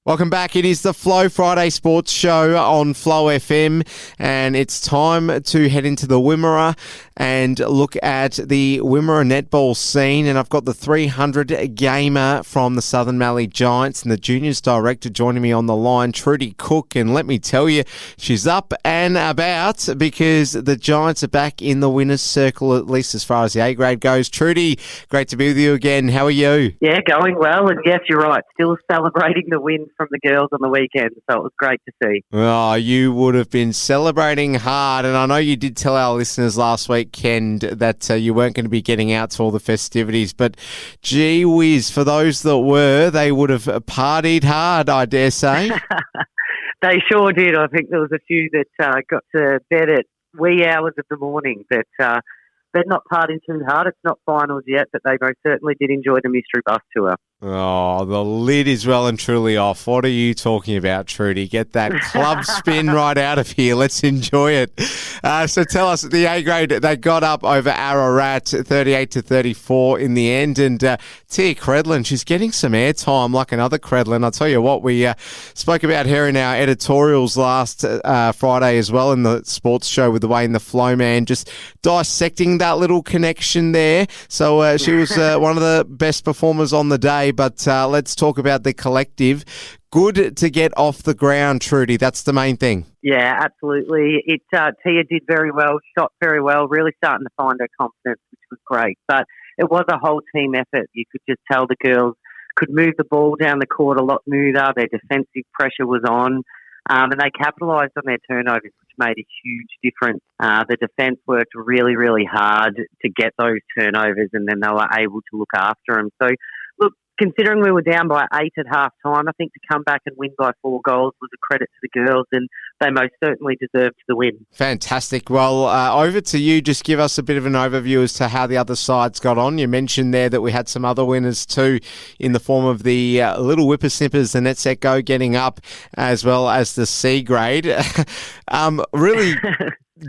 Welcome back. It is the Flow Friday Sports Show on Flow FM, and it's time to head into the Wimmera and look at the Wimmera netball scene. And I've got the 300 gamer from the Southern Mallee Giants and the juniors director joining me on the line, Trudi Cook. And let me tell you, she's up and about because the Giants are back in the winners' circle, at least as far as the A grade goes. Trudi, great to be with you again. How are you? Yeah, going well. And yes, you're right. Still celebrating the win from the girls on the weekend, so it was great to see. Oh, you would have been celebrating hard, and I know you did tell our listeners last weekend that you weren't going to be getting out to all the festivities, but gee whiz, for those that were, they would have partied hard, I dare say. They sure did. I think there was a few that got to bed at wee hours of the morning, but they're not partying too hard. It's not finals yet, but they most certainly did enjoy the mystery bus tour. Oh, the lid is well and truly off. What are you talking about, Trudi? Get that club spin right out of here. Let's enjoy it. So tell us, the A grade, they got up over Ararat 38-34 in the end. And Tia Credlin, she's getting some airtime like another Credlin. I'll tell you what, we spoke about her in our editorials last Friday as well in the sports show with the Wayne the Flow Man, just dissecting that little connection there. So she was one of the best performers on the day. But let's talk about the collective. Good to get off the ground, Trudi. That's the main thing. Yeah, absolutely. Tia did very well, shot very well, really starting to find her confidence, which was great. But it was a whole team effort. You could just tell the girls could move the ball down the court a lot smoother. Their defensive pressure was on. And they capitalised on their turnovers, which made a huge difference. The defence worked really, really hard to get those turnovers, and then they were able to look after them. So, look, considering we were down by 8 at half time, I think to come back and win by 4 goals was a credit to the girls, and they most certainly deserved the win. Fantastic. Well, over to you. Just give us a bit of an overview as to how the other sides got on. You mentioned there that we had some other winners too, in the form of the little whippersnippers, the Netset Go getting up, as well as the C grade. Really...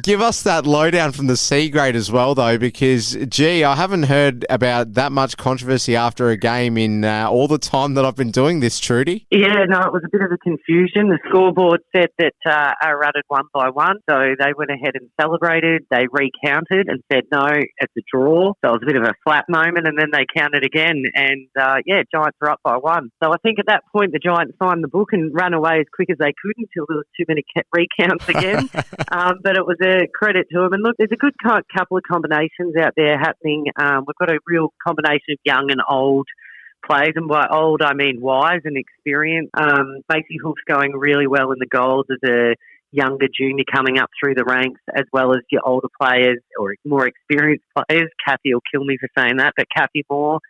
Give us that lowdown from the C grade as well, though, because, gee, I haven't heard about that much controversy after a game in all the time that I've been doing this, Trudi. Yeah, no, it was a bit of a confusion. The scoreboard said that Ararat had won by 1, so they went ahead and celebrated. They recounted and said, no, it's a draw. So it was a bit of a flat moment, and then they counted again, and, Giants are up by 1. So I think at that point the Giants signed the book and ran away as quick as they could until there was too many recounts again. But it was a credit to them. And look, there's a good couple of combinations out there happening. We've got a real combination of young and old players, and by old I mean wise and experienced. Macy Hook's going really well in the goals as a younger junior coming up through the ranks, as well as your older players or more experienced players. Kathy will kill me for saying that, but Kathy Moore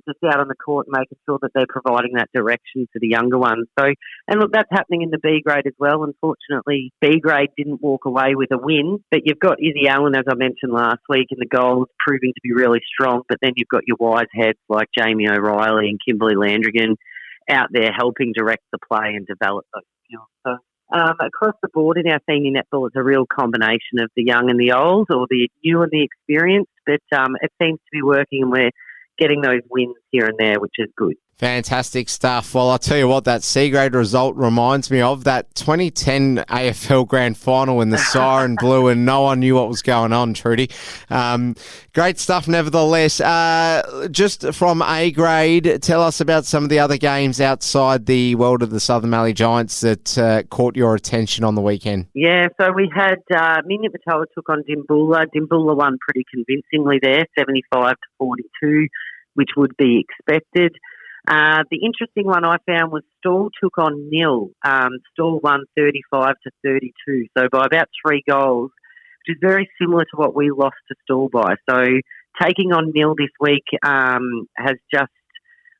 just out on the court, making sure that they're providing that direction to the younger ones. So, and look, that's happening in the B grade as well. Unfortunately, B grade didn't walk away with a win, but you've got Izzy Allen, as I mentioned last week, in the goals, proving to be really strong. But then you've got your wise heads like Jamie O'Reilly and Kimberly Landrigan out there helping direct the play and develop those skills. So, across the board in our senior netball, it's a real combination of the young and the old, or the new and the experienced. But it seems to be working, and we're getting those wins here and there, which is good. Fantastic stuff. Well, I'll tell you what, that C-grade result reminds me of that 2010 AFL Grand Final when the siren blew and no one knew what was going on, Trudi. Great stuff nevertheless. Just from A-grade, tell us about some of the other games outside the world of the Southern Mallee Giants that caught your attention on the weekend. Yeah, so we had Minya Patoa took on Dimboola. Dimboola won pretty convincingly there, 75-42, which would be expected. The interesting one I found was Stawell took on Nil. Stawell won 35-32, so by about 3 goals, which is very similar to what we lost to Stawell by. So taking on Nil this week has just,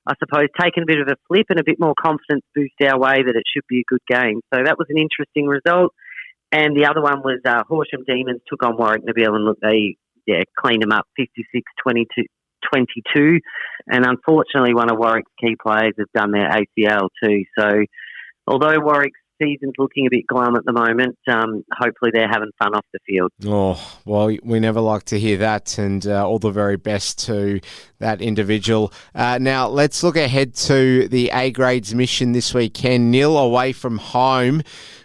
I suppose, taken a bit of a flip and a bit more confidence boost our way that it should be a good game. So that was an interesting result. And the other one was Horsham Demons took on Warwick Nabil, and look, they cleaned them up 56-22, and unfortunately one of Warwick's key players has done their ACL too. So although Warwick's season's looking a bit glum at the moment. Hopefully they're having fun off the field. Oh, well, we never like to hear that, and all the very best to that individual. Now, let's look ahead to the A-Grades mission this weekend. 0 away from home.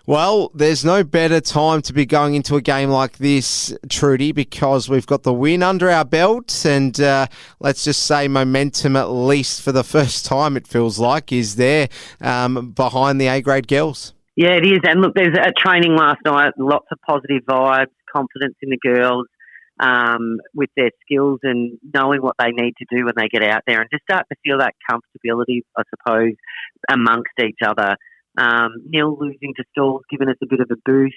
Well, there's no better time to be going into a game like this, Trudi, because we've got the win under our belt, and let's just say momentum, at least for the first time, it feels like, is there behind the A-Grade girls. Yeah, it is. And look, there's a training last night, lots of positive vibes, confidence in the girls with their skills and knowing what they need to do when they get out there, and just start to feel that comfortability, I suppose, amongst each other. Nil losing to Stall's given us a bit of a boost.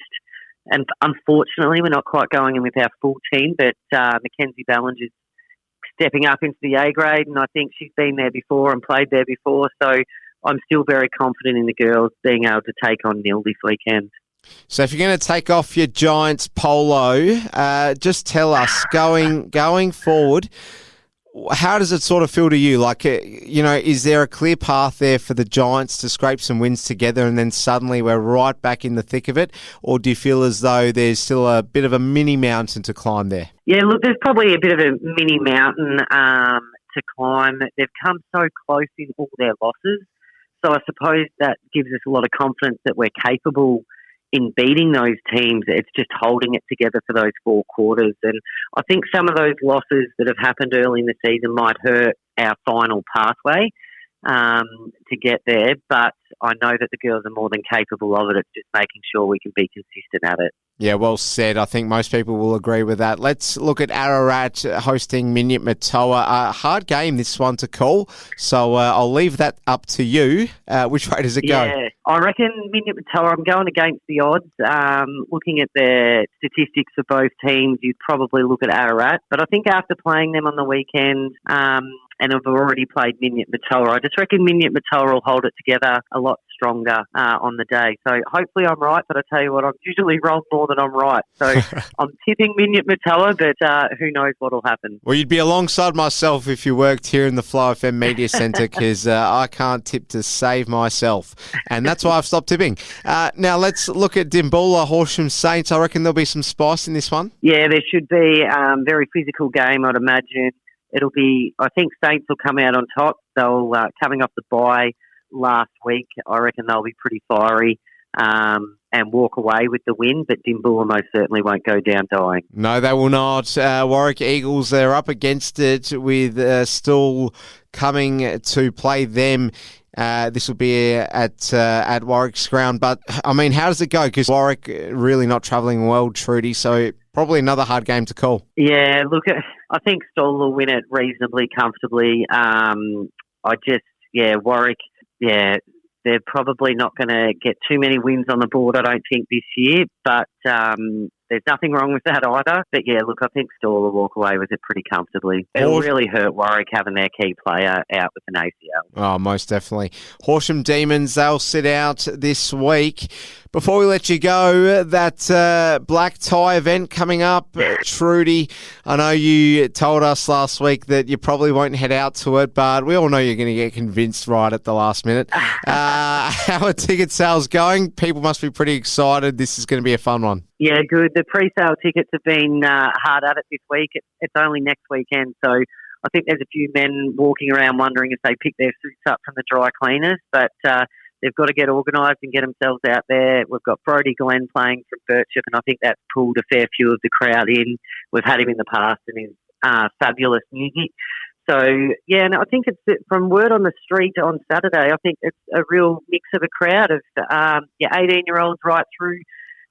And unfortunately, we're not quite going in with our full team, but Mackenzie Ballinger's stepping up into the A-grade, and I think she's been there before and played there before. So I'm still very confident in the girls being able to take on Nil this weekend. So if you're going to take off your Giants polo, just tell us, going forward, how does it sort of feel to you? Like, is there a clear path there for the Giants to scrape some wins together and then suddenly we're right back in the thick of it? Or do you feel as though there's still a bit of a mini mountain to climb there? Yeah, look, there's probably a bit of a mini mountain to climb. They've come so close in all their losses. So I suppose that gives us a lot of confidence that we're capable in beating those teams. It's just holding it together for those 4 quarters. And I think some of those losses that have happened early in the season might hurt our final pathway to get there. But I know that the girls are more than capable of it. It's just making sure we can be consistent at it. Yeah, well said. I think most people will agree with that. Let's look at Ararat hosting Minyip Matoa. A hard game, this one, to call. So I'll leave that up to you. Which way does it go? Yeah, I reckon Minyip Matoa, I'm going against the odds. Looking at the statistics for both teams, you'd probably look at Ararat. But I think after playing them on the weekend, and have already played Minyip Matoa, I just reckon Minyip Matoa will hold it together a lot stronger on the day. So hopefully I'm right, but I tell you what, I'm usually wrong more than I'm right. So I'm tipping Minyip Matoa, but who knows what will happen. Well, you'd be alongside myself if you worked here in the Flow FM Media Centre, because I can't tip to save myself. And that's why I've stopped tipping. Now let's look at Dimboola Horsham Saints. I reckon there'll be some spice in this one. Yeah, there should be. Very physical game, I'd imagine. It'll be, I think Saints will come out on top. They'll, coming off the bye last week, I reckon they'll be pretty fiery and walk away with the win, but Dimboola most certainly won't go down dying. No, they will not. Warwick Eagles, they're up against it with Stall coming to play them. This will be at Warwick's ground. But, I mean, how does it go? Because Warwick really not travelling well, Trudi, so probably another hard game to call. Yeah, look, I think Stall will win it reasonably comfortably. Warwick, they're probably not going to get too many wins on the board, I don't think, this year. But there's nothing wrong with that either. But, yeah, look, I think Stall will walk away with it pretty comfortably. It'll really hurt Warwick having their key player out with an ACL. Oh, most definitely. Horsham Demons, they'll sit out this week. Before we let you go, that black tie event coming up, Trudi, I know you told us last week that you probably won't head out to it, but we all know you're going to get convinced right at the last minute. How are ticket sales going? People must be pretty excited. This is going to be a fun one. Yeah, good. The pre-sale tickets have been hard at it this week. It's only next weekend, so I think there's a few men walking around wondering if they pick their suits up from the dry cleaners, but they've got to get organised and get themselves out there. We've got Brody Glenn playing from Birchip, and I think that's pulled a fair few of the crowd in. We've had him in the past and his fabulous music. So, yeah, and I think it's from word on the street on Saturday, I think it's a real mix of a crowd of 18-year-olds right through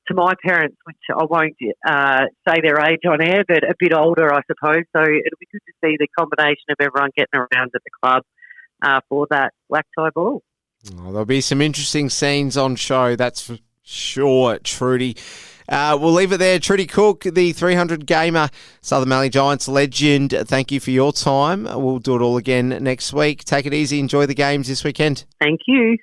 to my parents, which I won't say their age on air, but a bit older, I suppose. So it'll be good to see the combination of everyone getting around at the club for that black tie ball. Oh, there'll be some interesting scenes on show, that's for sure, Trudi. We'll leave it there. Trudi Cook, the 300 gamer, Southern Mallee Giants legend, thank you for your time. We'll do it all again next week. Take it easy. Enjoy the games this weekend. Thank you.